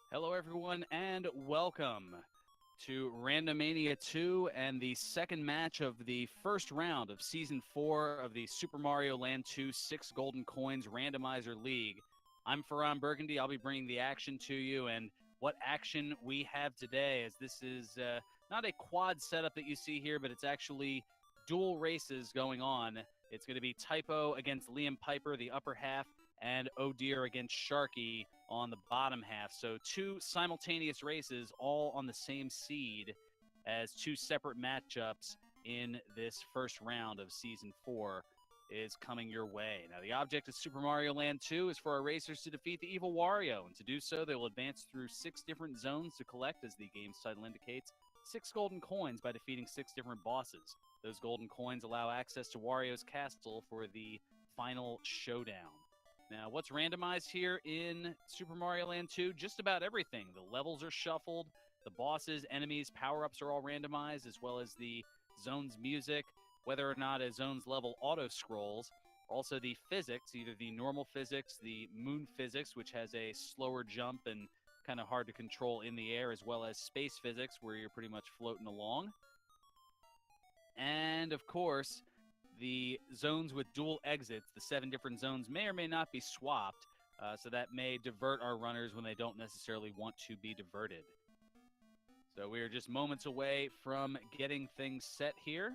Hello, everyone, and welcome to Randomania 2 and the second match of the first round of Season 4 of the Super Mario Land 2 6 Golden Coins Randomizer League. I'm Ferran Burgundy. I'll be bringing the action to you, and what action we have today, as this is not a quad setup that you see here, but it's actually dual races going on. It's going to be Typo against LiamPiper, the upper half, and Oh Dear against Sharky on the bottom half. So two simultaneous races all on the same seed as two separate matchups in this first round of Season 4 is coming your way. Now, the object of Super Mario Land 2 is for our racers to defeat the evil Wario, and to do so, they will advance through 6 different zones to collect, as the game's title indicates, 6 golden coins by defeating 6 different bosses. Those golden coins allow access to Wario's castle for the final showdown. Now, what's randomized here in Super Mario Land 2? Just about everything. The levels are shuffled, the bosses, enemies, power-ups are all randomized, as well as the zone's music, whether or not a zone's level auto-scrolls. Also the physics, either the normal physics, the moon physics, which has a slower jump and kind of hard to control in the air, as well as space physics, where you're pretty much floating along. And, of course, the zones with dual exits, the 7 different zones, may or may not be swapped, so that may divert our runners when they don't necessarily want to be diverted. So we are just moments away from getting things set here.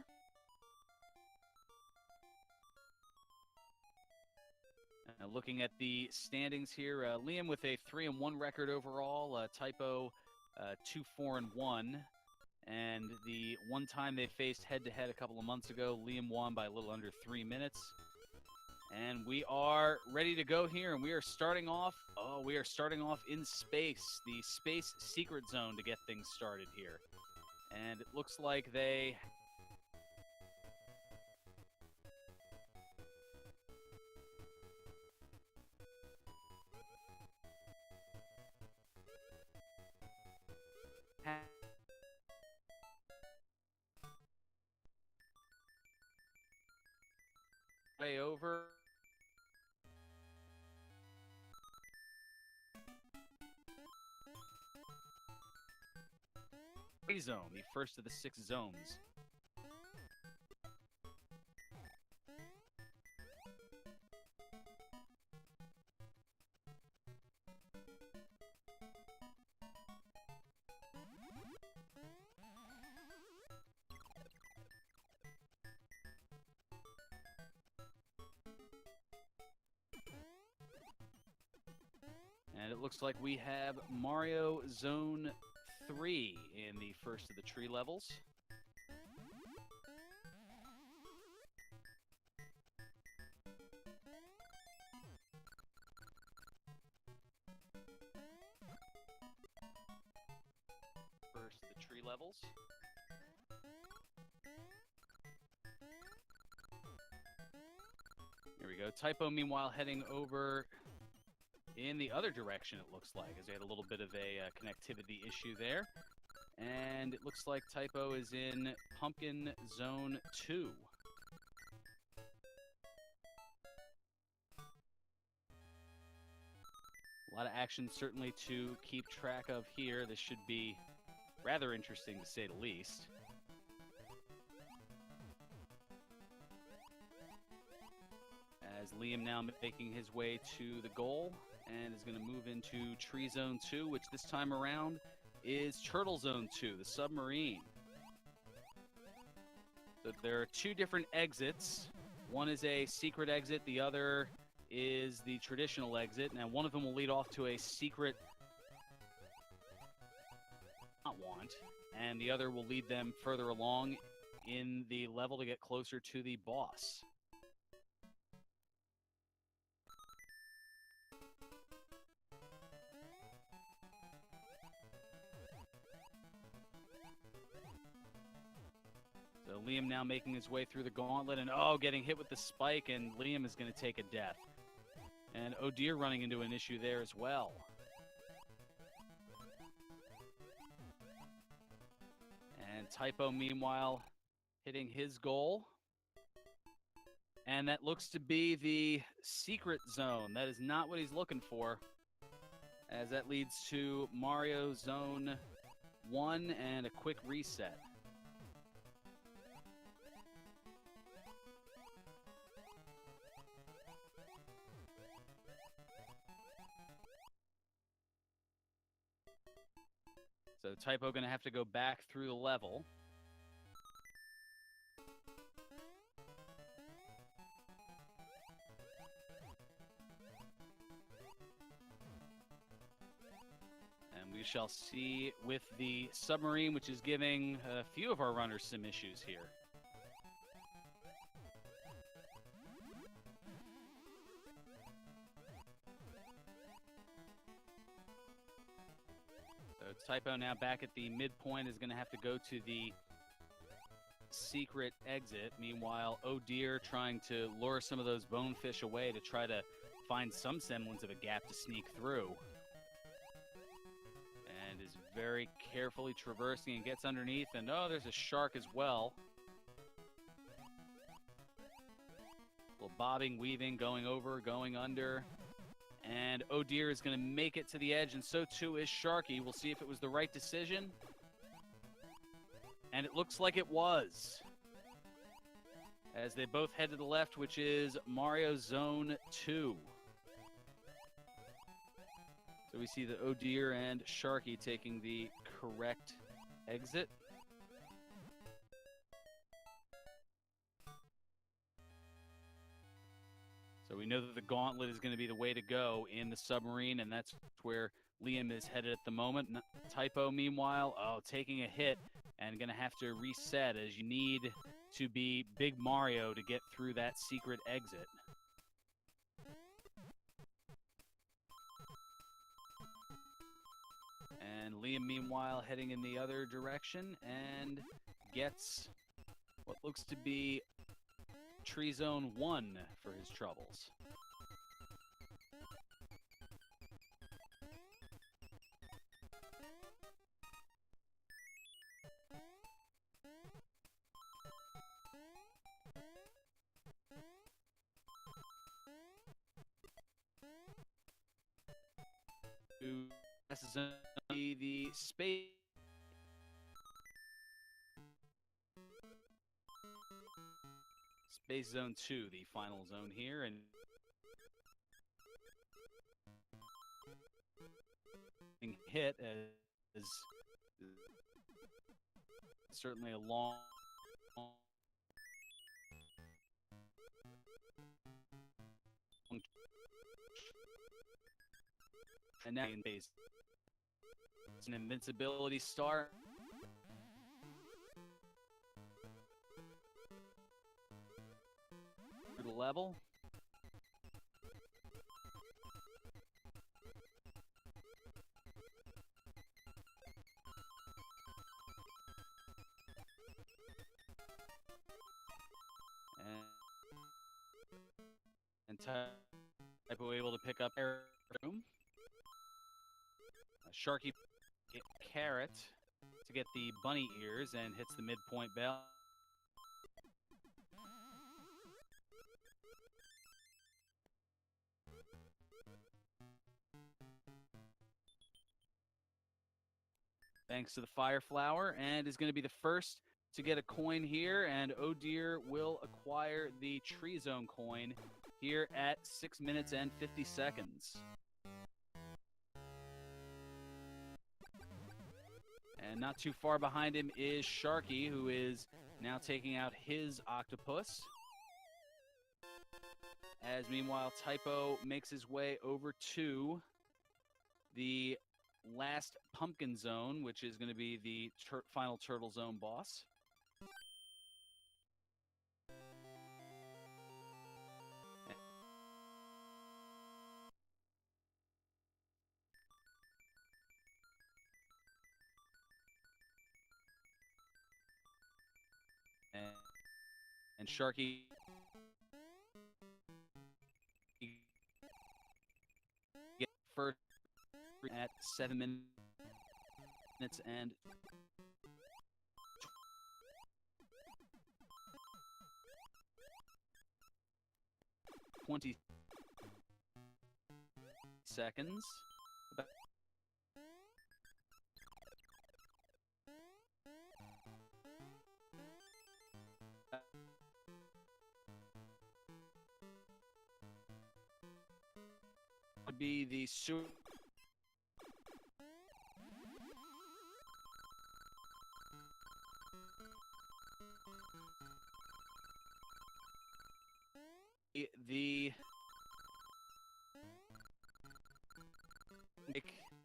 Looking at the standings here, Liam with a 3-1 record overall, Typo 2-4-1. And the one time they faced head-to-head a couple of months ago, Liam won by a little under 3 minutes. And we are ready to go here, and we are starting off in space, the space secret zone, to get things started here. And it looks like they way over. Zone, the first of the 6 zones. And it looks like we have Mario Zone 3 in the first of the tree levels. First of the tree levels. Here we go. Typo, meanwhile, heading over in the other direction, it looks like, as we had a little bit of a connectivity issue there. And it looks like Typo is in Pumpkin Zone 2. A lot of action certainly to keep track of here. This should be rather interesting, to say the least. As Liam now making his way to the goal and is going to move into Tree Zone 2, which this time around is Turtle Zone 2, the submarine. So there are 2 different exits. One is a secret exit, the other is the traditional exit. Now, one of them will lead off to a secret not want, and the other will lead them further along in the level to get closer to the boss. So Liam now making his way through the gauntlet, and getting hit with the spike, and Liam is going to take a death. And Oh Dear running into an issue there as well. And Typo, meanwhile, hitting his goal. And that looks to be the secret zone. That is not what he's looking for, as that leads to Mario Zone 1 and a quick reset. So Typo going to have to go back through the level. And we shall see with the submarine, which is giving a few of our runners some issues here. Typo now back at the midpoint is going to have to go to the secret exit. Meanwhile, Oh Dear trying to lure some of those bonefish away to try to find some semblance of a gap to sneak through. And is very carefully traversing and gets underneath. And oh, there's a shark as well. A little bobbing, weaving, going over, going under. And Oh Dear is going to make it to the edge, and so too is Sharky. We'll see if it was the right decision. And it looks like it was, as they both head to the left, which is Mario Zone 2. So we see that Oh Dear and Sharky taking the correct exit. So we know that the gauntlet is going to be the way to go in the submarine, and that's where Liam is headed at the moment. Typo, meanwhile, taking a hit and going to have to reset, as you need to be Big Mario to get through that secret exit. And Liam, meanwhile, heading in the other direction and gets what looks to be Tree Zone 1 for his troubles. This is the space. Space Zone 2, the final zone here, and hit is certainly a long and now in base. It's an invincibility star. The level. And Typo able to pick up air room. Sharky carrot to get the bunny ears and hits the midpoint bell. Thanks to the Fire Flower, and is going to be the first to get a coin here, and Oh Dear will acquire the Tree Zone coin here at 6 minutes and 50 seconds. And not too far behind him is Sharky, who is now taking out his octopus. As meanwhile, Typo makes his way over to the last pumpkin zone, which is going to be the final turtle zone boss. And Sharky get first at 7 minutes and 20 seconds. be the sewer.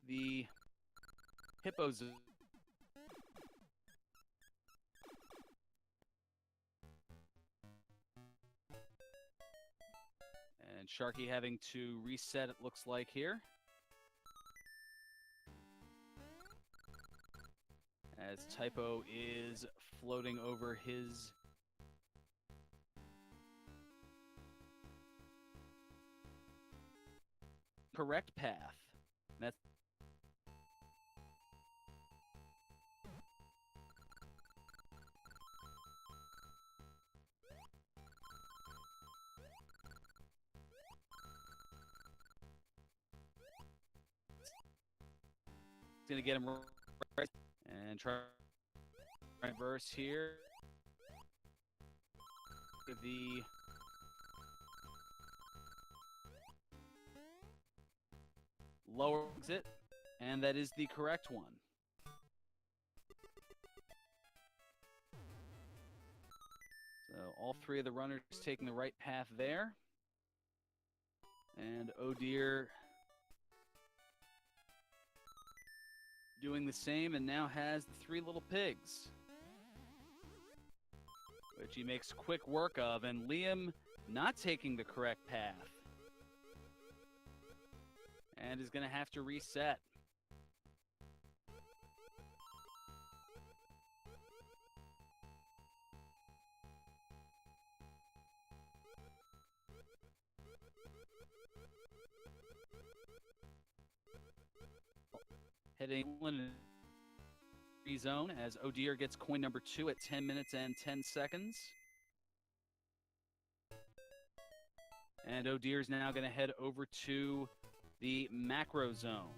The hippos. And Sharky having to reset, it looks like here. As Typo is floating over his correct path. That's going to get him right and try reverse here. The lower exit, and that is the correct one. So all three of the runners taking the right path there. And oh dear, doing the same, and now has the three little pigs, which he makes quick work of. And Liam not taking the correct path and is going to have to reset. Heading in free zone as O'Deer gets coin number 2 at 10 minutes and 10 seconds. And O'Deer's now going to head over to the macro zone.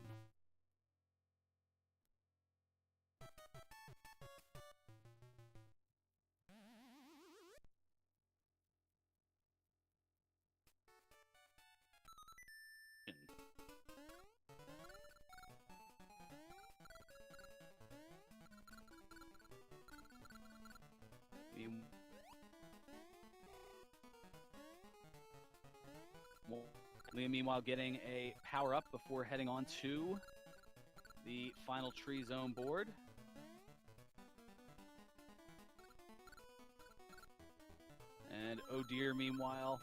Liam, meanwhile, getting a power-up before heading on to the final tree zone board. And O'Deer, meanwhile,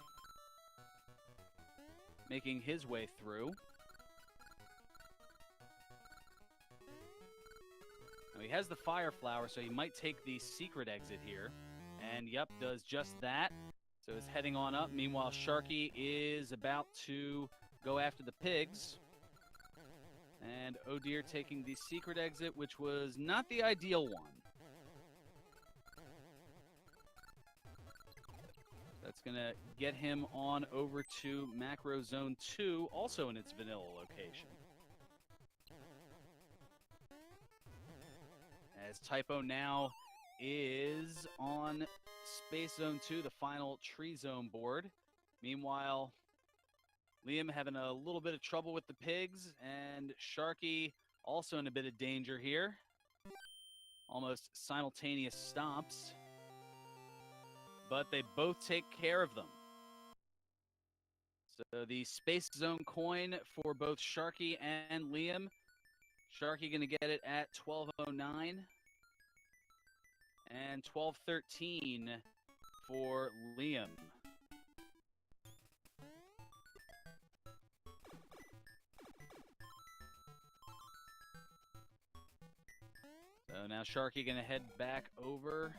making his way through. Now, he has the fire flower, so he might take the secret exit here. And, yep, does just that. So it's heading on up. Meanwhile, Sharky is about to go after the pigs. And O'Deer taking the secret exit, which was not the ideal one. That's going to get him on over to Macro Zone 2, also in its vanilla location. As Typo now is on Space Zone 2, the final tree zone board. Meanwhile, Liam having a little bit of trouble with the pigs, and Sharky also in a bit of danger here. Almost simultaneous stomps. But they both take care of them. So the Space Zone coin for both Sharky and Liam. Sharky going to get it at 12:09. And 12:13 for Liam. So now Sharky going to head back over.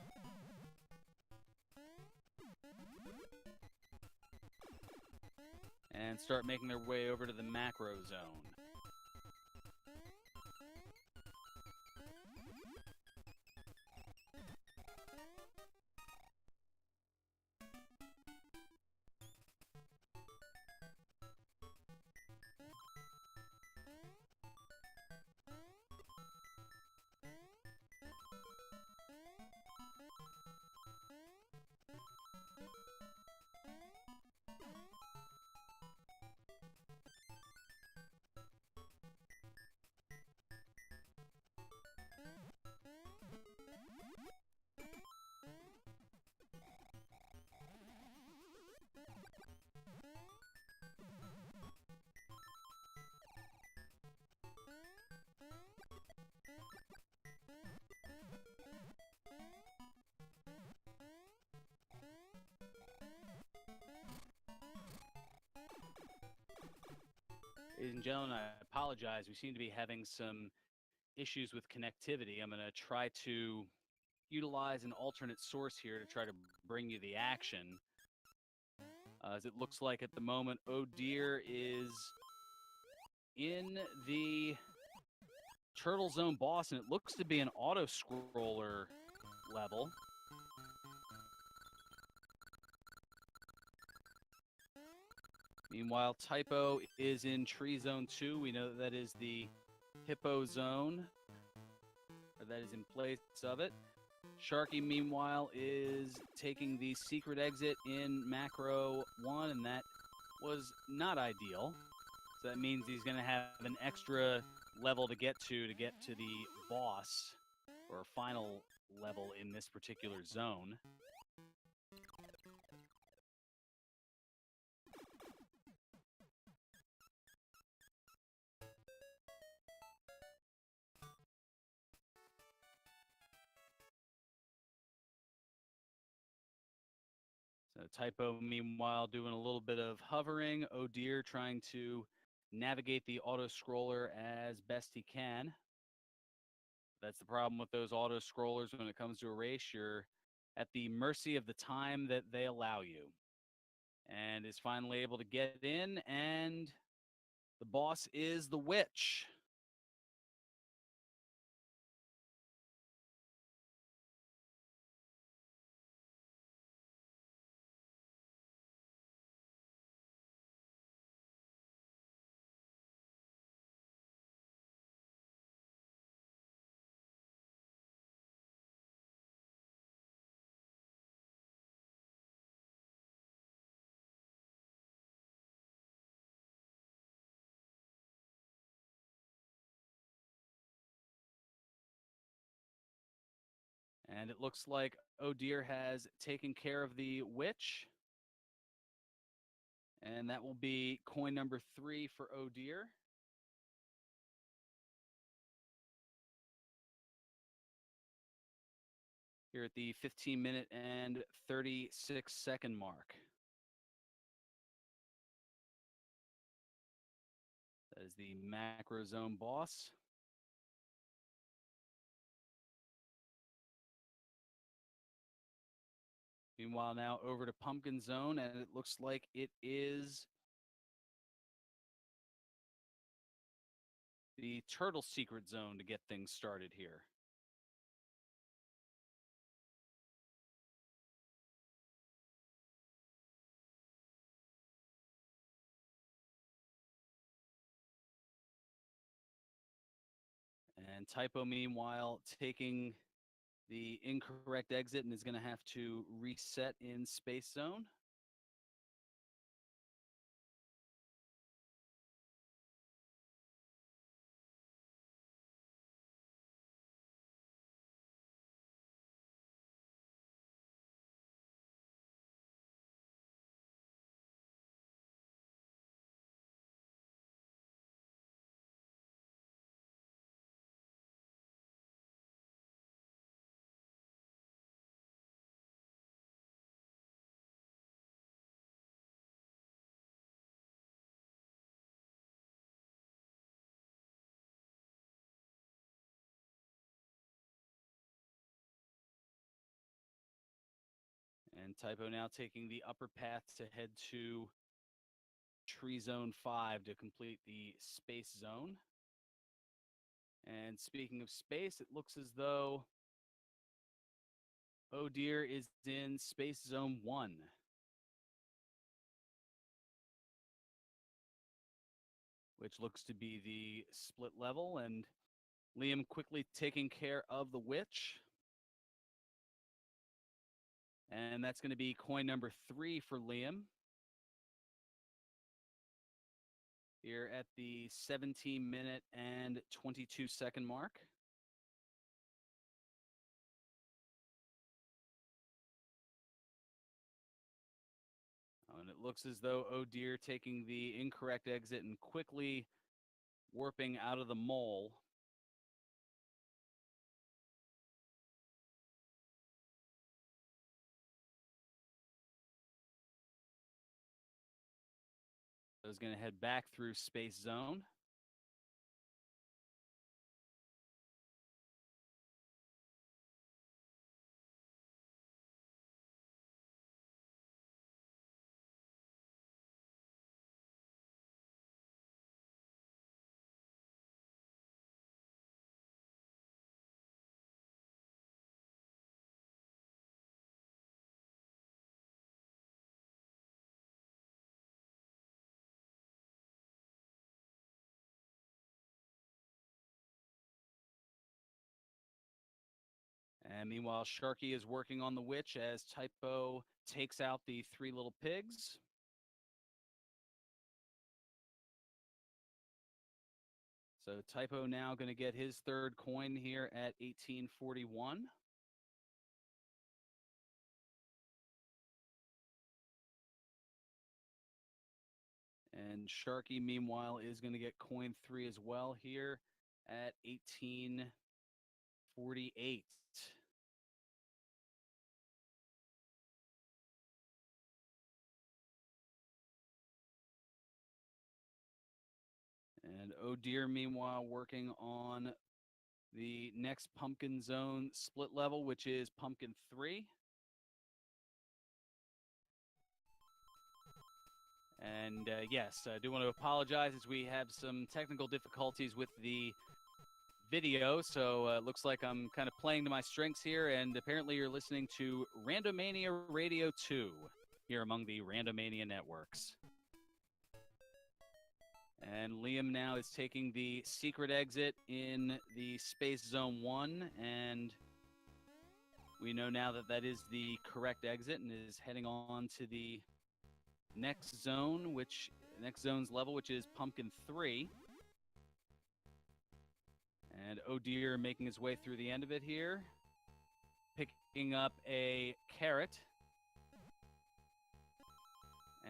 And start making their way over to the macro zone. ladies and gentlemen, I apologize. We seem to be having some issues with connectivity. I'm going to try to utilize an alternate source here to try to bring you the action. As it looks like at the moment, Oh Dear is in the Turtle Zone boss, and it looks to be an auto-scroller level. Meanwhile, Typo is in Tree Zone 2. We know that is the Hippo Zone, or that is in place of it. Sharky, meanwhile, is taking the secret exit in Macro 1, and that was not ideal. So that means he's going to have an extra level to get to the boss, or final level in this particular zone. So Typo, meanwhile, doing a little bit of hovering. Oh Dear trying to navigate the auto-scroller as best he can. That's the problem with those auto-scrollers when it comes to a race. You're at the mercy of the time that they allow you. And is finally able to get in, and the boss is the witch. And it looks like Oh Dear has taken care of the witch. And that will be coin number 3 for Oh Dear. Here at the 15-minute and 36-second mark. That is the Macro Zone boss. Meanwhile, now over to Pumpkin Zone, and it looks like it is the Turtle Secret Zone to get things started here. And Typo, meanwhile, taking the incorrect exit and is going to have to reset in Space Zone. And Typo now taking the upper path to head to Tree Zone 5 to complete the Space Zone. And speaking of space, it looks as though Oh Dear is in Space Zone 1. Which looks to be the split level, and Liam quickly taking care of the witch. And that's going to be coin number 3 for Liam. Here at the 17-minute and 22-second mark. And it looks as though Oh Dear taking the incorrect exit and quickly warping out of the mole. is going to head back through Space Zone. And meanwhile, Sharky is working on the witch as Typo takes out the 3 little pigs. So Typo now going to get his 3rd coin here at 1841. And Sharky, meanwhile, is going to get coin 3 as well here at 1848. And Oh Dear, meanwhile, working on the next Pumpkin Zone split level, which is Pumpkin 3. And yes, I do want to apologize as we have some technical difficulties with the video. So it looks like I'm kind of playing to my strengths here. And apparently you're listening to Randomania Radio 2 here among the Randomania networks. And Liam now is taking the secret exit in the Space Zone 1. And we know now that that is the correct exit and is heading on to the next zone, next zone's level, which is Pumpkin 3. And Oh Dear making his way through the end of it here, picking up a carrot.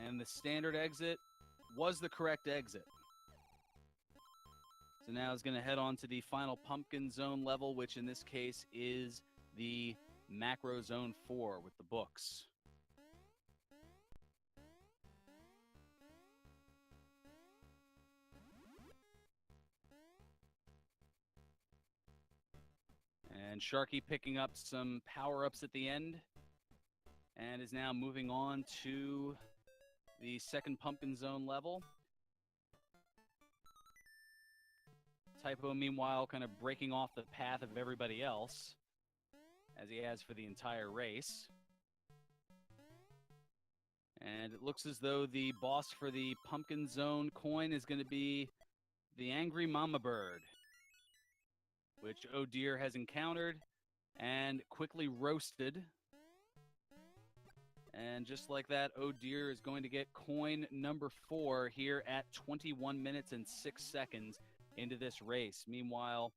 And the standard exit was the correct exit. So now he's going to head on to the final Pumpkin Zone level, which in this case is the Macro Zone 4 with the books. And Sharky picking up some power-ups at the end and is now moving on to the second Pumpkin Zone level. Typo, meanwhile, kind of breaking off the path of everybody else, as he has for the entire race. And it looks as though the boss for the Pumpkin Zone coin is going to be the Angry Mama Bird, which Oh Dear has encountered and quickly roasted. And just like that, Oh Dear is going to get coin number 4 here at 21 minutes and 6 seconds into this race. Meanwhile,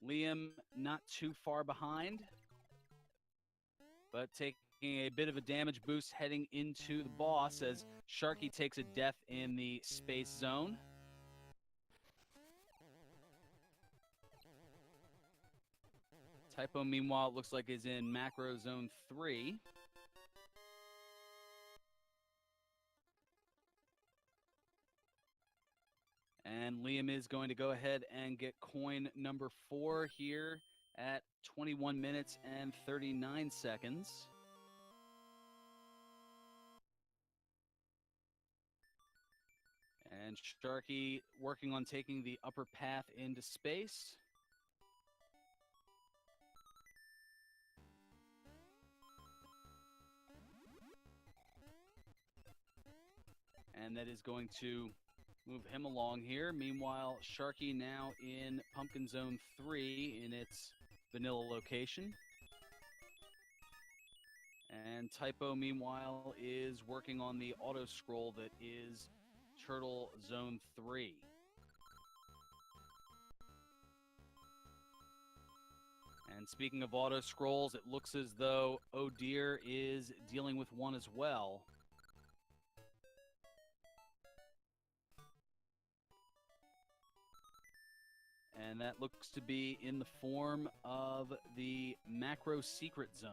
Liam not too far behind, but taking a bit of a damage boost heading into the boss as Sharky takes a death in the Space Zone. Typo, meanwhile, looks like is in Macro Zone 3. And Liam is going to go ahead and get coin number 4 here at 21 minutes and 39 seconds. And Sharky working on taking the upper path into space. And that is going to move him along here. Meanwhile, Sharky now in Pumpkin Zone 3 in its vanilla location. And Typo, meanwhile, is working on the auto scroll that is Turtle Zone 3. And speaking of auto scrolls, it looks as though Oh Dear is dealing with one as well. And that looks to be in the form of the Macro Secret Zone.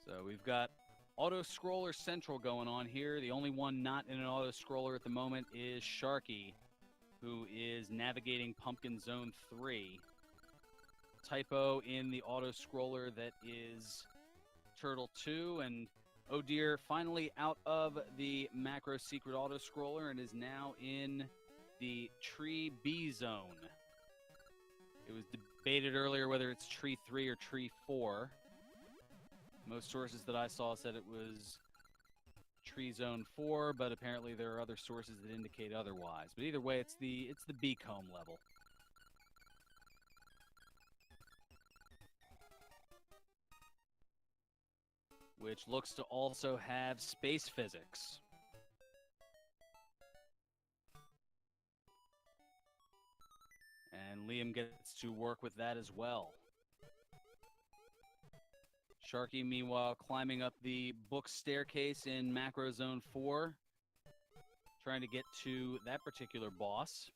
So we've got auto-scroller central going on here. The only one not in an auto-scroller at the moment is Sharky, who is navigating Pumpkin Zone 3. Typo in the auto-scroller that is Turtle 2, and oh dear, finally out of the macro secret auto-scroller and is now in the Tree B zone. It was debated earlier whether it's Tree 3 or Tree 4. Most sources that I saw said it was Tree Zone 4, but apparently there are other sources that indicate otherwise. But either way, it's the Beacomb level. Which looks to also have space physics. And Liam gets to work with that as well. Sharky, meanwhile, climbing up the book staircase in Macro Zone 4, trying to get to that particular boss.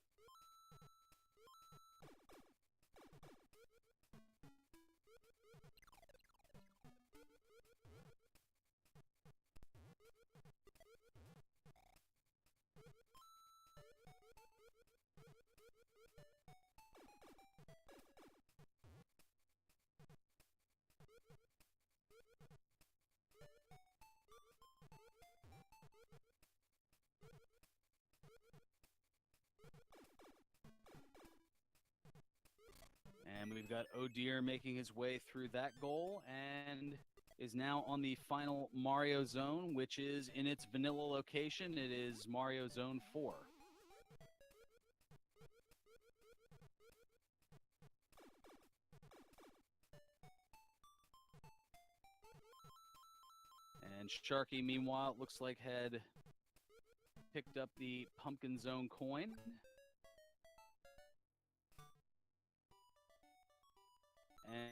And we've got Oh Dear making his way through that goal and is now on the final Mario Zone, which is in its vanilla location. It is Mario Zone 4. And Sharky, meanwhile, it looks like had picked up the Pumpkin Zone coin.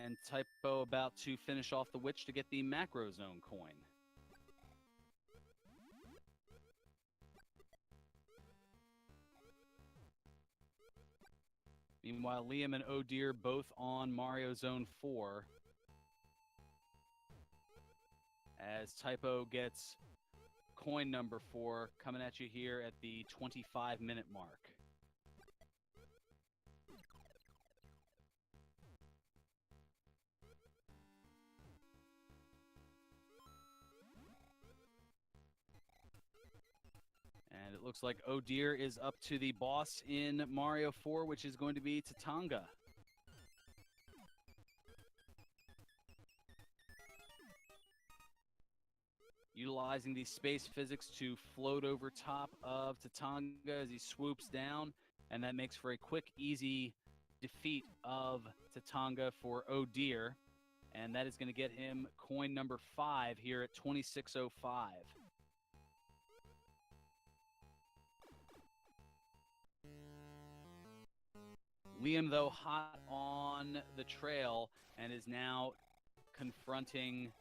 And Typo about to finish off the witch to get the Macro Zone coin. Meanwhile, Liam and Oh Dear both on Mario Zone 4. As Typo gets coin number 4 coming at you here at the 25-minute mark. And it looks like Oh Dear is up to the boss in Mario 4, which is going to be Tatanga. Utilizing the space physics to float over top of Tatanga as he swoops down, and that makes for a quick, easy defeat of Tatanga for Oh Dear, and that is going to get him coin number 5 here at 2605. Liam, though, hot on the trail and is now confronting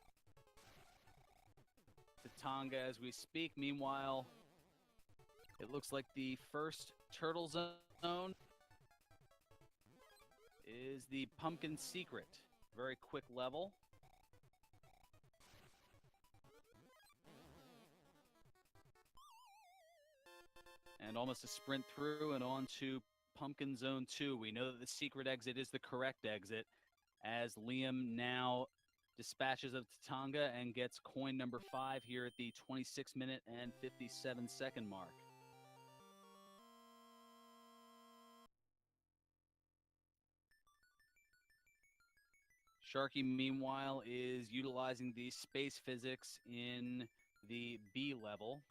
Tatanga as we speak. Meanwhile, it looks like the first turtle zone is the Pumpkin Secret. Very quick level. And almost a sprint through and on to Pumpkin Zone 2. We know that the secret exit is the correct exit, as Liam now dispatches of Tatanga and gets coin number 5 here at the 26-minute and 57-second mark. Sharky, meanwhile, is utilizing the space physics in the B level,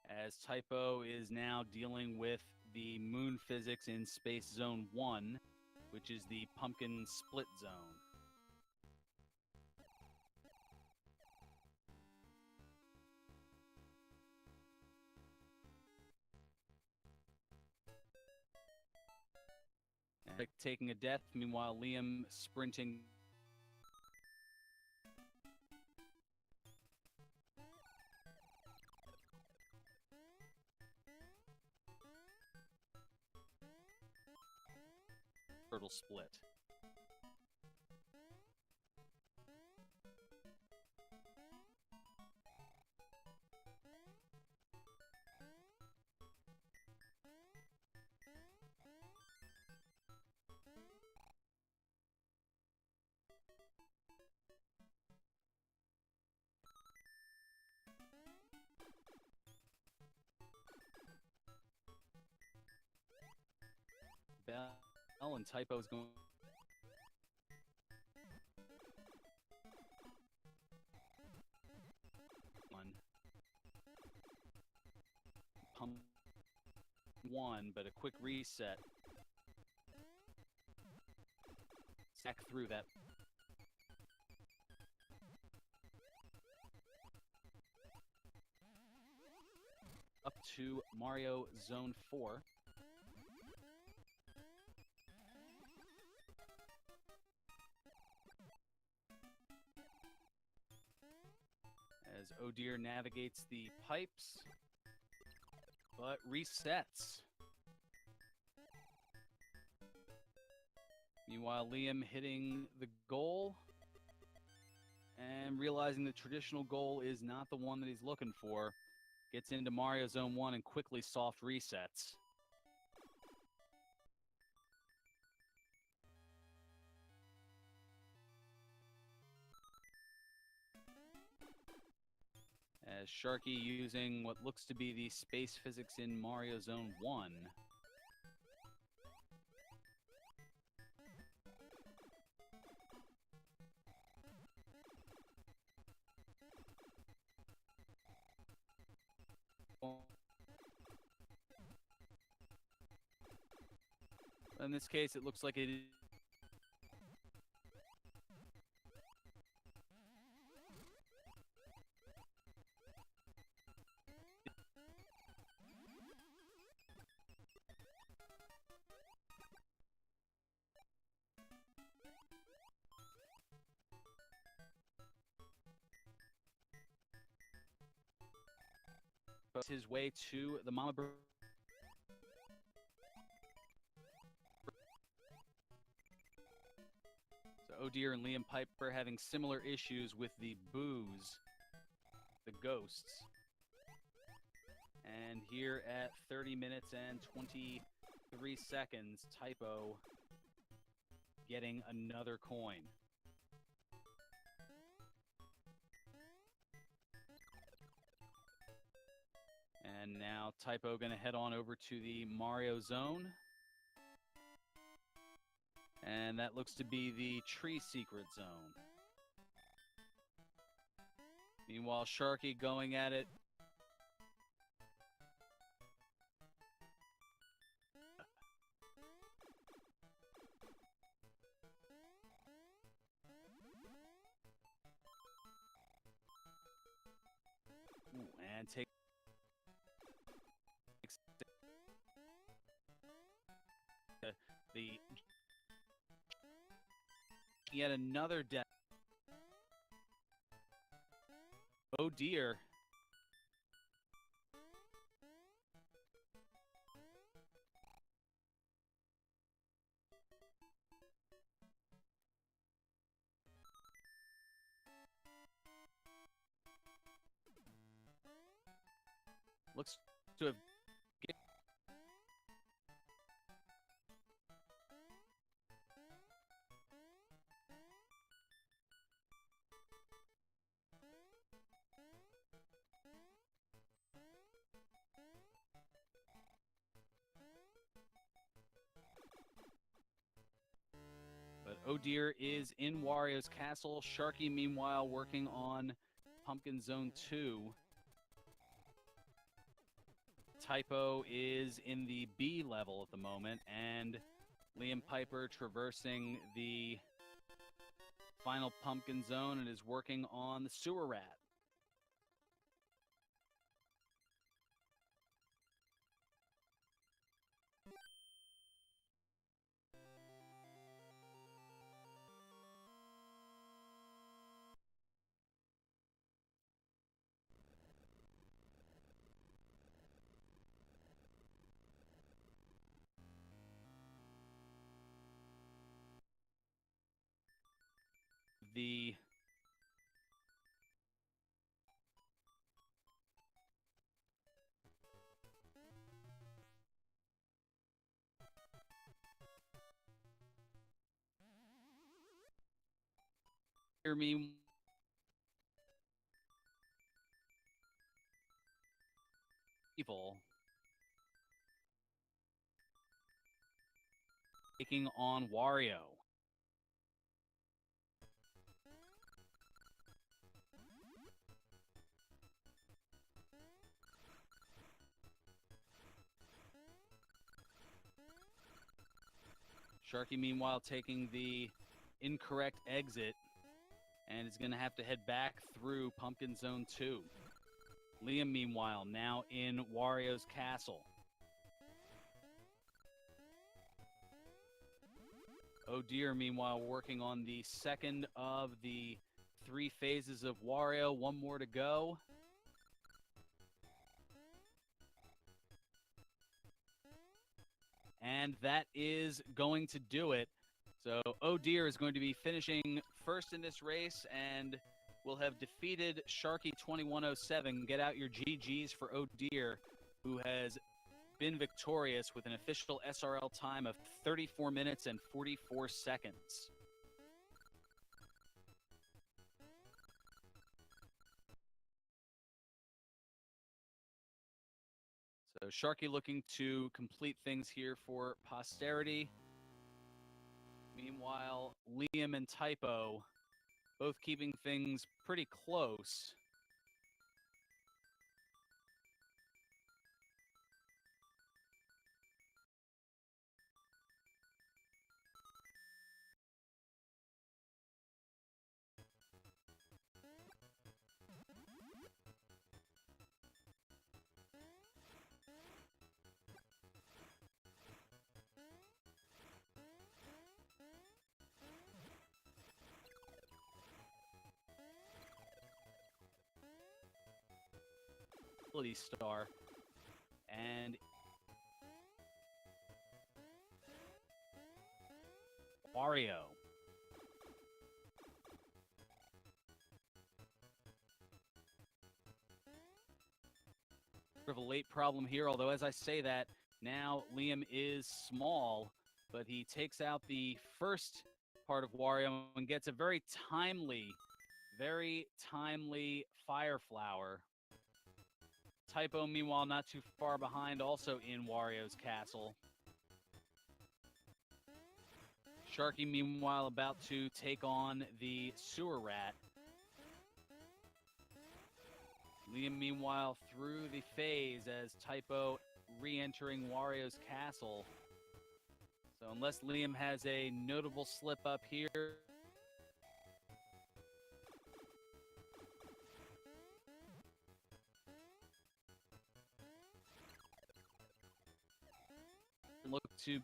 as Typo is now dealing with the moon physics in Space Zone 1, which is the Pumpkin Split Zone. And taking a death, meanwhile, Liam sprinting. Turtle split. and Typo's going. Pump one, but a quick reset. Sack through that. Up to Mario Zone 4. As Oh Dear navigates the pipes, but resets. Meanwhile, Liam hitting the goal and realizing the traditional goal is not the one that he's looking for. Gets into Mario Zone 1 and quickly soft resets. As Sharky using what looks to be the space physics in Mario Zone 1. In this case, it looks like it is. His way to the Mama Bird. So Oh Dear and LiamPiper having similar issues with the booze, the ghosts. And here at 30 minutes and 23 seconds, Typo getting another coin. And now Typo going to head on over to the Mario Zone. And that looks to be the Tree Secret Zone. Meanwhile, Sharky going at it. Ooh, and take the yet another death. Oh dear. Looks to have but Oh Dear is in Wario's castle. Sharky, meanwhile, working on Pumpkin Zone 2. Typo is in the B level at the moment, and LiamPiper traversing the final Pumpkin Zone and is working on the Sewer Rat. The hear me evil. taking on Wario. Sharky, meanwhile, taking the incorrect exit and is going to have to head back through Pumpkin Zone 2. Liam, meanwhile, now in Wario's castle. Oh dear, meanwhile, working on the second of the 3 phases of Wario. One more to go. And that is going to do it. So Oh Dear is going to be finishing first in this race and will have defeated Sharky 2107. Get out your GGs for Oh Dear, who has been victorious with an official SRL time of 34 minutes and 44 seconds. So Sharky looking to complete things here for posterity. Meanwhile, Liam and Typo both keeping things pretty close. Star and Wario. Sort of a late problem here, although as I say that, now Liam is small, but he takes out the first part of Wario and gets a very timely Fire Flower. Typo, meanwhile, not too far behind, also in Wario's castle. Sharky, meanwhile, about to take on the Sewer Rat. Liam, meanwhile, through the phase as Typo re-entering Wario's castle. So unless Liam has a notable slip up here, look to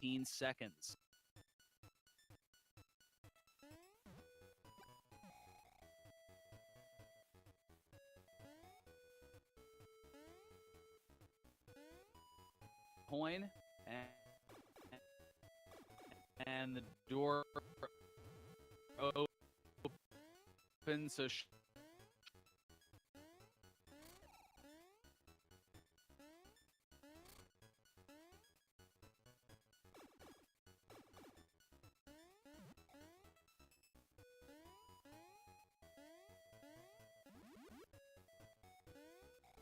15 seconds. Coin and the door opens, so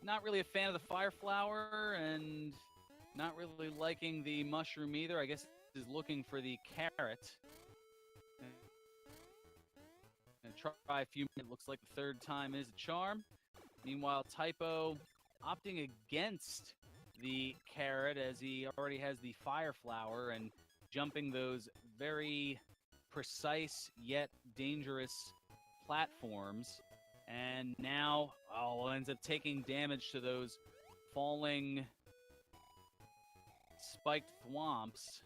not really a fan of the Fire Flower and not really liking the mushroom either. I guess is looking for the carrot. And try a few. It looks like the third time is a charm. Meanwhile, Typo opting against the carrot as he already has the Fire Flower and jumping those very precise yet dangerous platforms. And now, ends up taking damage to those falling spiked thwomps.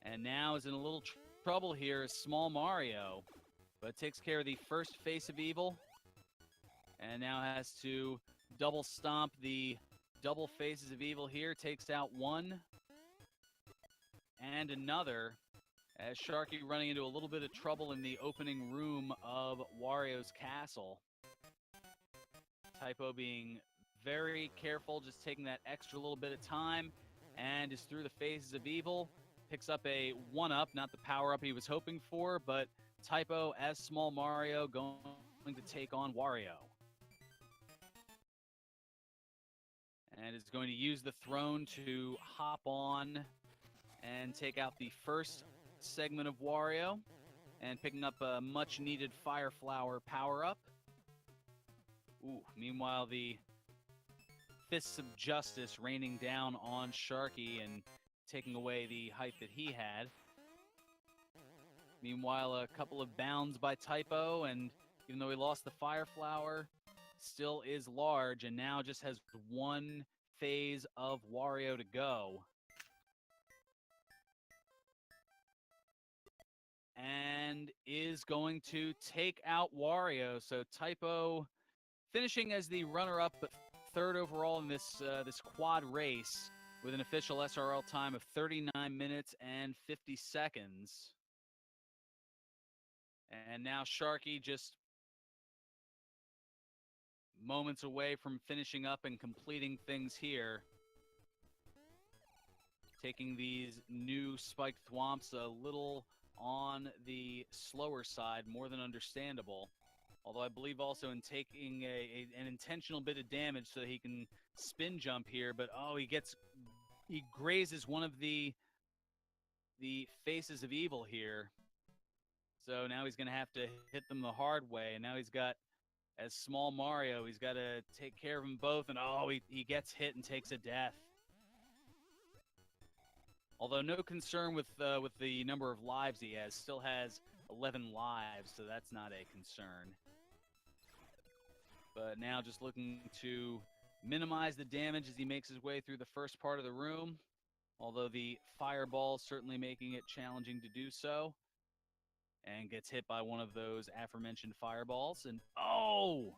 And now is in a little trouble here is Small Mario, but takes care of the first face of evil. And now has to double stomp the double faces of evil here. Takes out one and another. As Sharky running into a little bit of trouble in the opening room of Wario's castle. Typo being very careful, just taking that extra little bit of time, and is through the phases of evil. Picks up a 1-up, not the power-up he was hoping for, but Typo as Small Mario going to take on Wario. And is going to use the throne to hop on and take out the first segment of Wario. And picking up a much-needed Fire Flower power-up. Ooh, meanwhile, the Fists of Justice raining down on Sharky and taking away the height that he had. Meanwhile, a couple of bounds by Typo, and even though he lost the Fire Flower, still is large, and now just has one phase of Wario to go. And is going to take out Wario. So Typo finishing as the runner-up, but third overall in this quad race with an official SRL time of 39 minutes and 50 seconds. And now Sharky just moments away from finishing up and completing things here. Taking these new spiked thwomps a little on the slower side, more than understandable. Although I believe also in taking an intentional bit of damage so that he can spin jump here. But oh, he grazes one of the faces of evil here. So now he's going to have to hit them the hard way. And now he's got, as Small Mario, he's got to take care of them both. And oh, he gets hit and takes a death. Although no concern with the number of lives he has. Still has 11 lives, so that's not a concern. But now just looking to minimize the damage as he makes his way through the first part of the room. Although the fireball certainly making it challenging to do so. And gets hit by one of those aforementioned fireballs. And oh!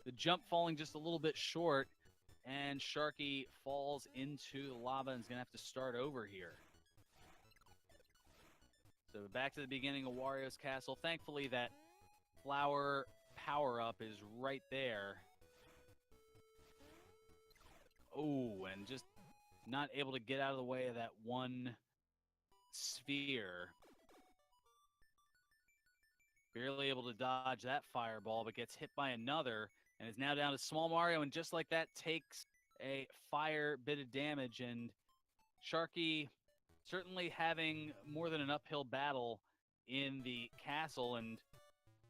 The jump falling just a little bit short. And Sharky falls into the lava and is going to have to start over here. So back to the beginning of Wario's Castle. Thankfully, that flower power-up is right there. Oh, and just not able to get out of the way of that one sphere. Barely able to dodge that fireball, but gets hit by another. And is now down to Small Mario, and just like that takes a fire bit of damage. And Sharky certainly having more than an uphill battle in the castle, and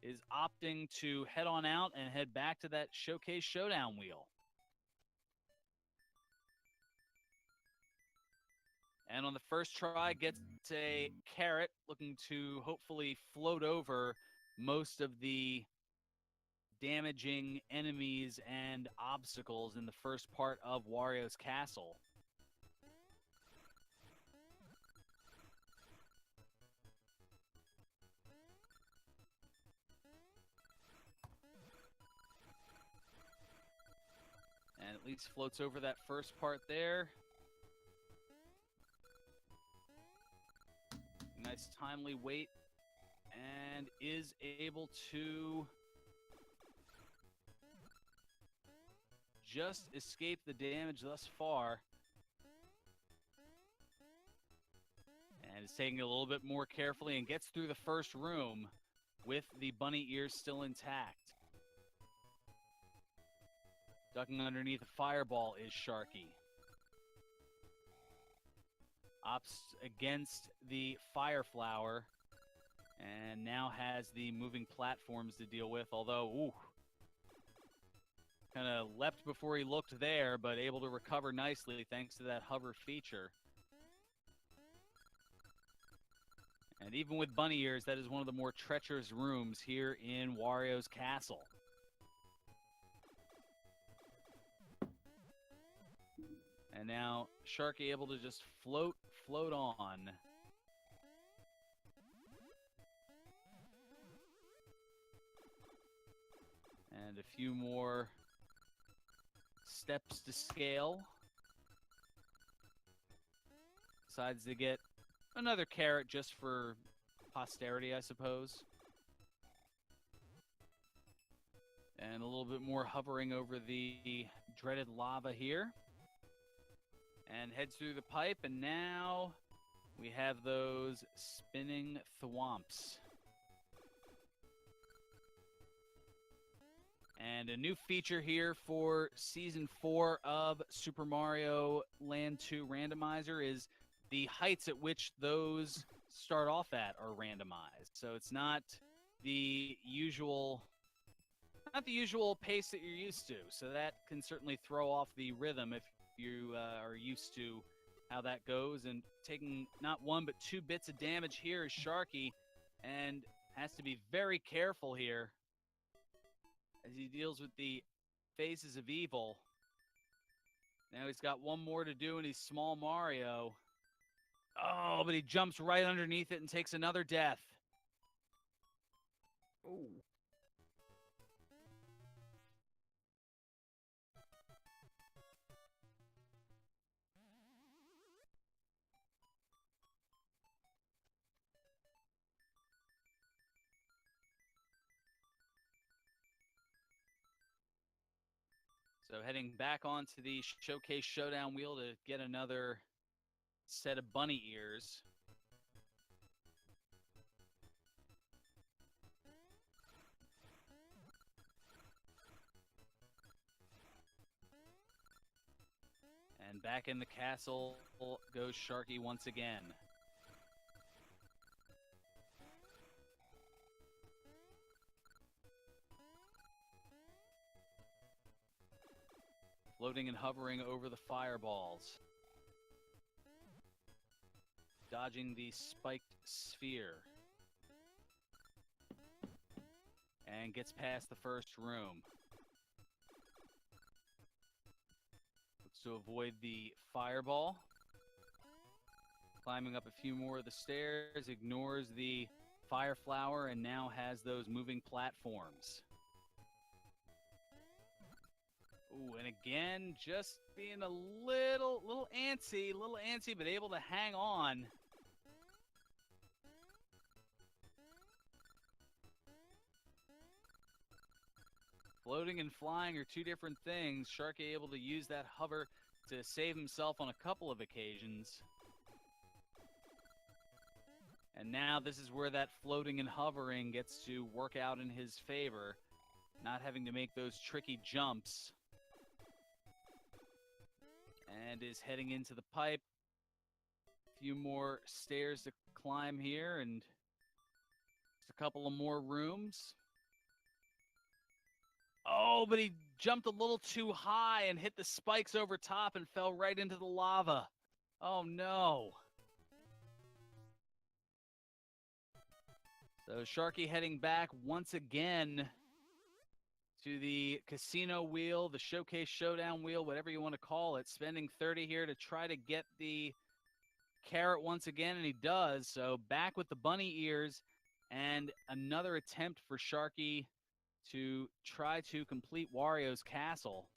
is opting to head on out and head back to that Showcase Showdown wheel. And on the first try, gets a carrot, looking to hopefully float over most of the damaging enemies and obstacles in the first part of Wario's Castle. And at least floats over that first part there. Nice timely wait. And is able to just escape the damage thus far. And is taking it a little bit more carefully and gets through the first room with the bunny ears still intact. Ducking underneath a fireball is Sharky. Opts against the Fire Flower. And now has the moving platforms to deal with, although, ooh. Kind of leapt before he looked there, but able to recover nicely thanks to that hover feature. And even with bunny ears, that is one of the more treacherous rooms here in Wario's Castle. And now Sharky able to just float on. And a few more steps to scale. Decides to get another carrot just for posterity, I suppose. And a little bit more hovering over the dreaded lava here. And heads through the pipe, and now we have those spinning thwomps. And a new feature here for Season 4 of Super Mario Land 2 Randomizer is the heights at which those start off at are randomized. So it's not the usual pace that you're used to. So that can certainly throw off the rhythm if you are used to how that goes. And taking not one but 2 bits of damage here is Sharky, and has to be very careful here as he deals with the phases of evil. Now he's got one more to do, and he's Small Mario. Oh, but he jumps right underneath it and takes another death. Ooh. So heading back onto the Showcase Showdown wheel to get another set of bunny ears. And back in the castle goes Sharky once again. Floating and hovering over the fireballs. Dodging the spiked sphere. And gets past the first room. Looks to avoid the fireball. Climbing up a few more of the stairs, ignores the fire flower, and now has those moving platforms. Ooh, and again, just being a little antsy, but able to hang on. Floating and flying are two different things. Sharky able to use that hover to save himself on a couple of occasions. And now this is where that floating and hovering gets to work out in his favor, not having to make those tricky jumps. And is heading into the pipe. A few more stairs to climb here, and just a couple of more rooms. Oh, but he jumped a little too high and hit the spikes over top and fell right into the lava. Oh, no. So Sharky heading back once again to the casino wheel, the Showcase Showdown wheel, whatever you want to call it, spending 30 here to try to get the carrot once again, and he does. So back with the bunny ears, and another attempt for Sharky to try to complete Wario's castle.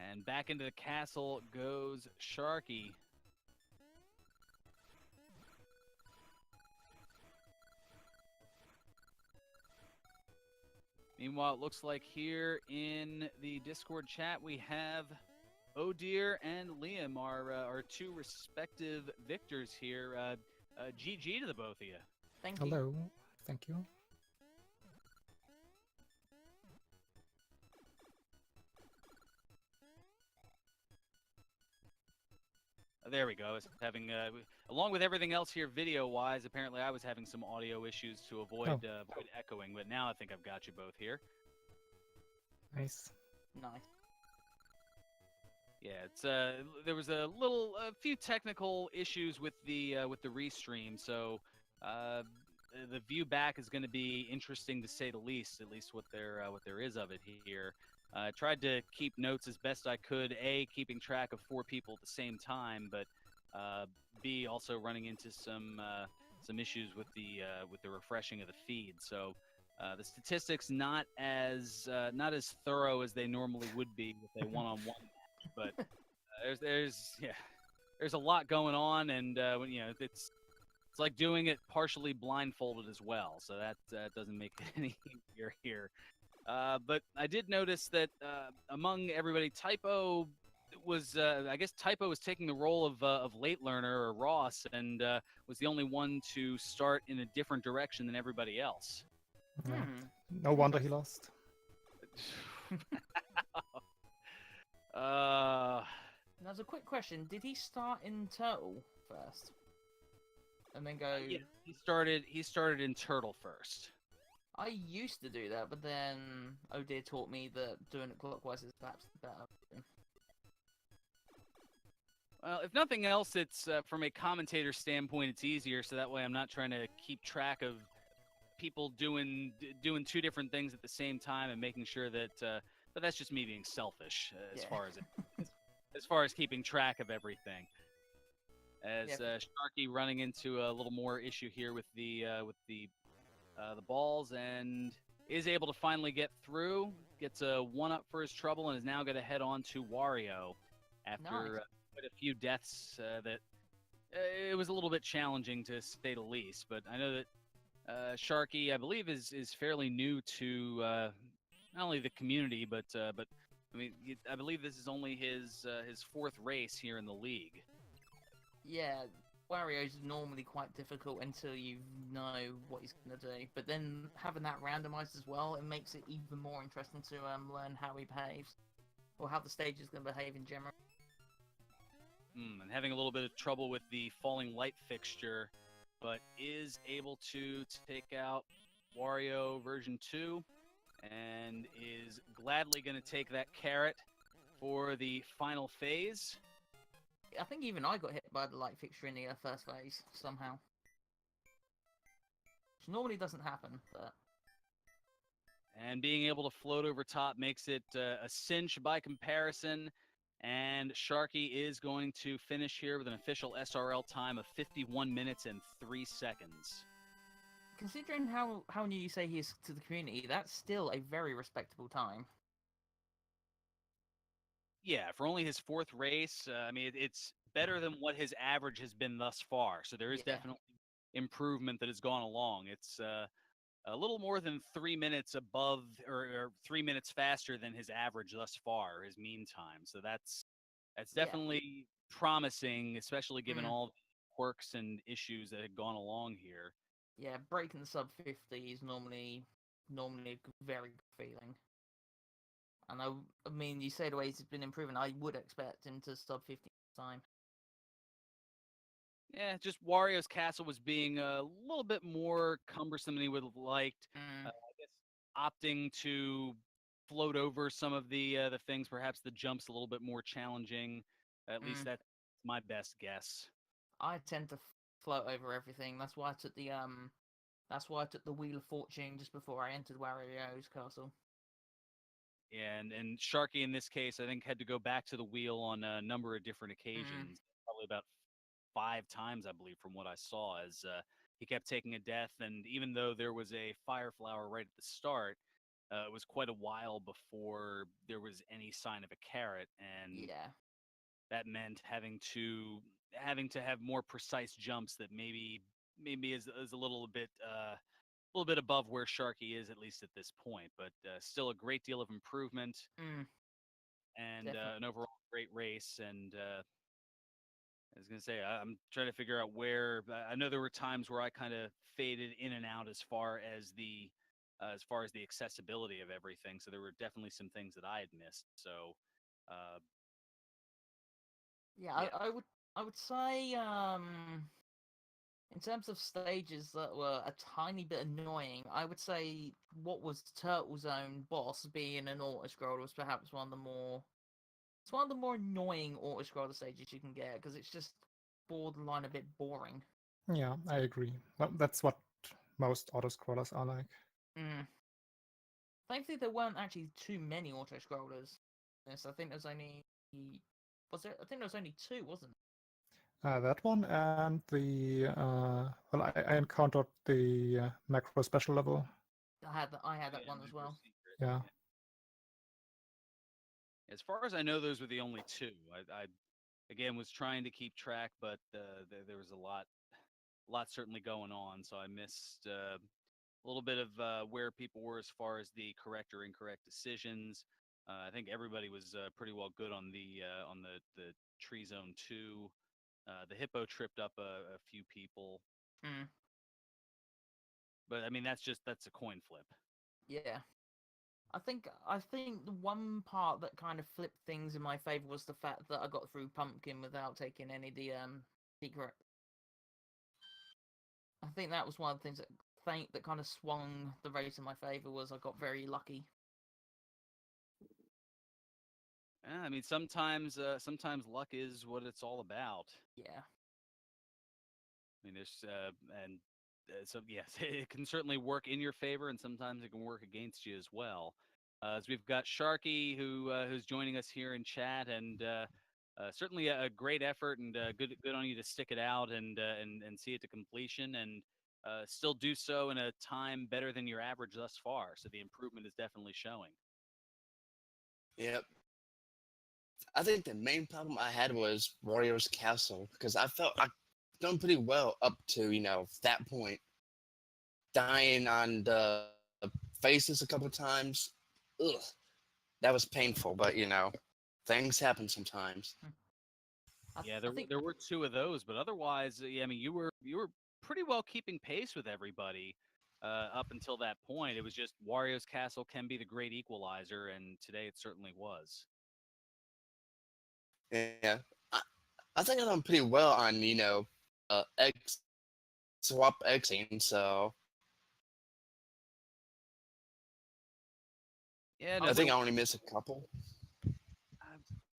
And back into the castle goes Sharky. Meanwhile, it looks like here in the Discord chat we have Oh Dear and Liam, our two respective victors here. GG to the both of you. Thank you. Hello, thank you. There we go. I was having, along with everything else here video-wise, apparently I was having some audio issues to avoid, avoid echoing, but now I think I've got you both here. Nice. Nice. Yeah, it's there was a few technical issues with the restream, so the view back is going to be interesting to say the least. At least what there is of it here. I tried to keep notes as best I could. A, keeping track of 4 people at the same time, but B, also running into some issues with the refreshing of the feed. So the statistics not as thorough as they normally would be with a one-on-one match, but there's a lot going on, and it's like doing it partially blindfolded as well. So that doesn't make it any easier here. But I did notice that among everybody, Typo was I guess Typo was taking the role of late learner or Ross, and was the only one to start in a different direction than everybody else. Yeah. Hmm. No wonder he lost. uh, Now, as a quick question, did he start in Turtle first? And then go... yeah, he started in Turtle first. I used to do that, but then Oh Dear taught me that doing it clockwise is perhaps the better option. Well, if nothing else, it's from a commentator standpoint, it's easier, so that way I'm not trying to keep track of people doing two different things at the same time and making sure that. But that's just me being selfish as Yeah. far as as far as keeping track of everything. As Yeah. Sharky running into a little more issue here with the balls and is able to finally get through, gets a one up for his trouble, and is now going to head on to Wario after Nice. quite a few deaths that it was a little bit challenging to say the least. But I know that Sharky, I believe, is fairly new to not only the community, but I mean, I believe this is only his fourth race here in the league. Yeah, Wario's normally quite difficult until you know what he's going to do. But then having that randomized as well, it makes it even more interesting to learn how he behaves. Or how the stage is going to behave in general. And having a little bit of trouble with the falling light fixture, but is able to take out Wario version 2 and is gladly going to take that carrot for the final phase. I think even I got hit by the light fixture in the first phase, somehow. Which normally doesn't happen, but... And being able to float over top makes it a cinch by comparison. And Sharky is going to finish here with an official SRL time of 51 minutes and 3 seconds. Considering how new you say he is to the community, that's still a very respectable time. Yeah, for only his fourth race, I mean, it's better than what his average has been thus far. So there is Yeah. definitely improvement that has gone along. It's a little more than 3 minutes above or 3 minutes faster than his average thus far, his mean time. So that's Yeah. definitely promising, especially given Mm. all the quirks and issues that had gone along here. Yeah, breaking the sub 50 is normally a very good feeling. And I mean, you say the ways he's been improving, I would expect him to sub 50 time. Yeah, just Wario's castle was being a little bit more cumbersome than he would have liked. Mm. I guess opting to float over some of the things, perhaps the jumps a little bit more challenging. At least that's my best guess. I tend to float over everything. That's why I took the Wheel of Fortune just before I entered Wario's castle. Yeah, and Sharky in this case, I think, had to go back to the wheel on a number of different occasions, probably about 5 times, I believe, from what I saw, as he kept taking a death. And even though there was a fire flower right at the start, it was quite a while before there was any sign of a carrot, and Yeah. that meant having to have more precise jumps that maybe is a little bit above where Sharky is, at least at this point, but still a great deal of improvement and Definitely. an overall great race. And I was gonna say, I'm trying to figure out where. I know there were times where I kind of faded in and out as far as the accessibility of everything. So there were definitely some things that I had missed. So uh, Yeah, yeah, I would say in terms of stages that were a tiny bit annoying, I would say what was Turtle Zone boss being an auto scroller was perhaps it's one of the more annoying auto scroller stages you can get because it's just borderline a bit boring. Yeah, I agree. Well, that's what most auto-scrollers are like. Mm. Thankfully, there weren't actually too many auto scrollers. Yes, I think there's only was there? I think there was only two, wasn't That one and the well, I encountered the macro special level. it? I had that yeah, one as Macro well. Secret. Yeah, As far as I know, those were the only two. I again was trying to keep track, but there was a lot certainly going on, so I missed a little bit of where people were as far as the correct or incorrect decisions. I think everybody was pretty well good on the tree zone 2. The hippo tripped up a few people, Mm, but I mean that's a coin flip. yeah. I think the one part that kind of flipped things in my favor was the fact that I got through Pumpkin without taking any of the secret. I think that was one of the things that kind of swung the race in my favor was I got very lucky. I mean sometimes luck is what it's all about. Yeah. I mean, there's and so yes, it can certainly work in your favor, and sometimes it can work against you as well. As we've got Sharky who's joining us here in chat, and certainly a great effort, and good on you to stick it out and see it to completion, and still do so in a time better than your average thus far. So the improvement is definitely showing. Yep. I think the main problem I had was Warrior's Castle because I felt I done pretty well up to that point. Dying on the faces a couple of times, ugh, that was painful. But things happen sometimes. Yeah, I think there were two of those, but otherwise, yeah, I mean, you were pretty well keeping pace with everybody up until that point. It was just Wario's Castle can be the great equalizer, and today it certainly was. Yeah, I think I done pretty well on X swap Xing. So Yeah, I no, I there, think I only missed a couple.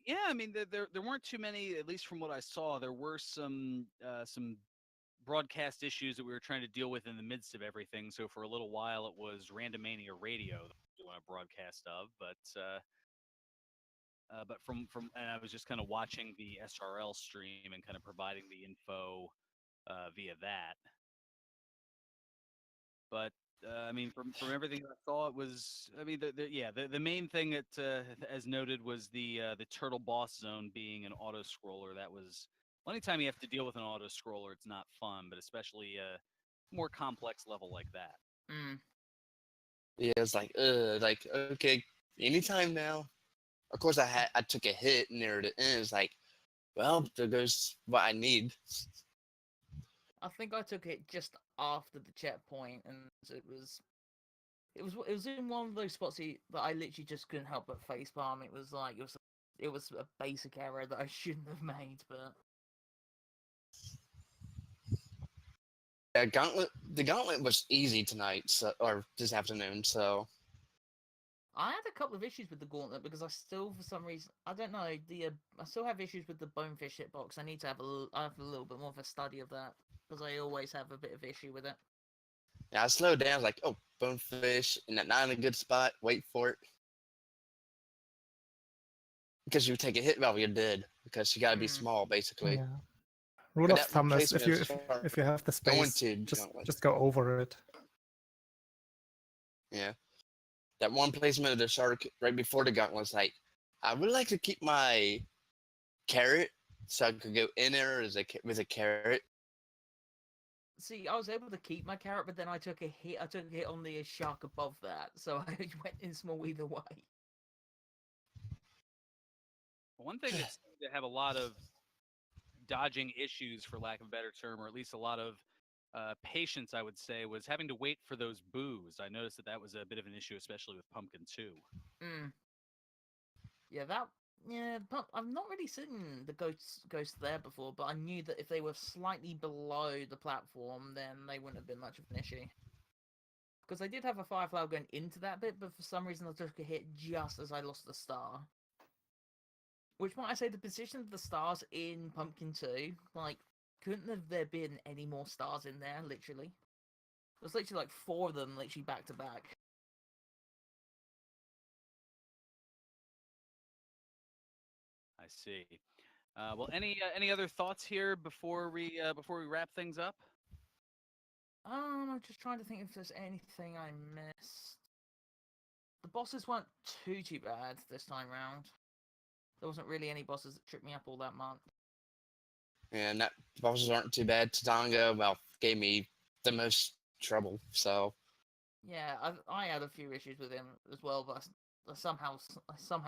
yeah, I mean, there weren't too many, at least from what I saw. There were some broadcast issues that we were trying to deal with in the midst of everything. So for a little while, it was Randomania Radio that we were doing a broadcast of, but from and I was just kind of watching the SRL stream and kind of providing the info via that. But I mean, from everything I saw, it was. I mean, the main thing that, as noted, was the turtle boss zone being an auto scroller. That was anytime you have to deal with an auto scroller, it's not fun, but especially a more complex level like that. mm, Yeah, it's like okay, anytime now. Of course, I took a hit near the end. It's like, well, there goes what I need. I think I took it just after the checkpoint, and it was in one of those spots that I literally just couldn't help but facepalm. It was like it was a basic error that I shouldn't have made, but Yeah, the gauntlet was easy tonight, so or this afternoon. So I had a couple of issues with the gauntlet because I still, for some reason, I don't know, I still have issues with the bonefish hitbox. I need to I have a little bit more of a study of that because I always have a bit of issue with it. yeah, I slowed down. I was like, oh, bonefish, and not in a good spot. Wait for it, because you take a hit, well, you're dead because you got to be Mm, small, basically. Yeah. Rule But of that thumb is replacement of shark if you have the going space, to just go over it. yeah, that one placement of the shark right before the gauntlet was like, I would like to keep my carrot so I could go in there with a carrot. See, I was able to keep my carrot, but then I took a hit. I took a hit on the shark above that, so I went in small either way. One thing that seemed to have a lot of dodging issues, for lack of a better term, or at least a lot of patience, I would say, was having to wait for those boos. I noticed that was a bit of an issue, especially with Pumpkin 2. Mm. Yeah, but I've not really seen the ghosts there before, but I knew that if they were slightly below the platform, then they wouldn't have been much of an issue. Because I did have a firefly going into that bit, but for some reason I took a hit just as I lost the star. Which might I say the position of the stars in Pumpkin 2, like, couldn't have there been any more stars in there, literally? There's literally like 4 of them literally back to back. I see. Well, any other thoughts here before we wrap things up? I'm just trying to think if there's anything I missed. The bosses weren't too bad this time round. There wasn't really any bosses that tripped me up all that much. And that bosses aren't too bad. Tadanga, well, gave me the most trouble. So Yeah, I had a few issues with him as well, but somehow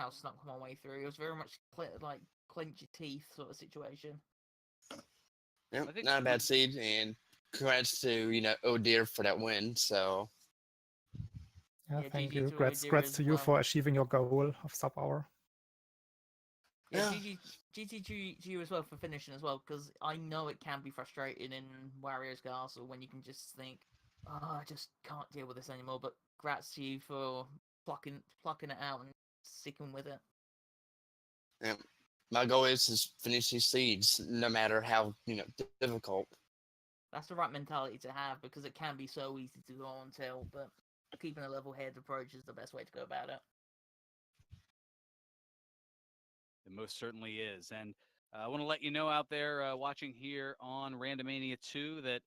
snuck my way through. It was very much like clench your teeth sort of situation. Yep, I think not a bad seed, and congrats to Oh Dear for that win. So Yeah, Yeah, thank GG you. to Grats, Odeer grats as to you well. for achieving your goal of sub-hour. Yeah, Yeah. GG to you as well for finishing as well, because I know it can be frustrating in Warriors Castle when you can just think, oh, I just can't deal with this anymore. But grats to you for plucking it out and sticking with it. yeah, my goal is to finish these seeds, no matter how difficult. That's the right mentality to have, because it can be so easy to go on till, but keeping a level-headed approach is the best way to go about it. It most certainly is. And I want to let you know out there watching here on Randomania 2 that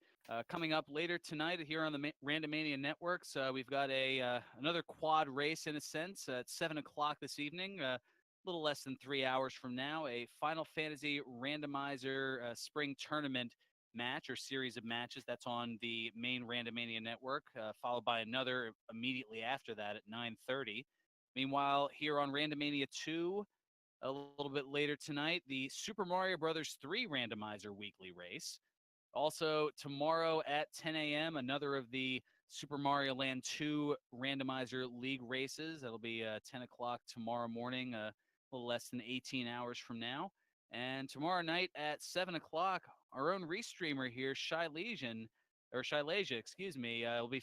coming up later tonight here on the Randomania Networks, we've got another quad race in a sense at 7 o'clock this evening, a little less than 3 hours from now, a Final Fantasy Randomizer Spring Tournament match or series of matches. That's on the main Randomania Network, followed by another immediately after that at 9:30. Meanwhile, here on Randomania 2, a little bit later tonight, the Super Mario Brothers 3 randomizer weekly race. Also, tomorrow at 10 a.m., another of the Super Mario Land 2 randomizer league races. That'll be 10 o'clock tomorrow morning, a little less than 18 hours from now. And tomorrow night at 7 o'clock, our own restreamer here, Shy Legion, or Shy Lesia, excuse me, will be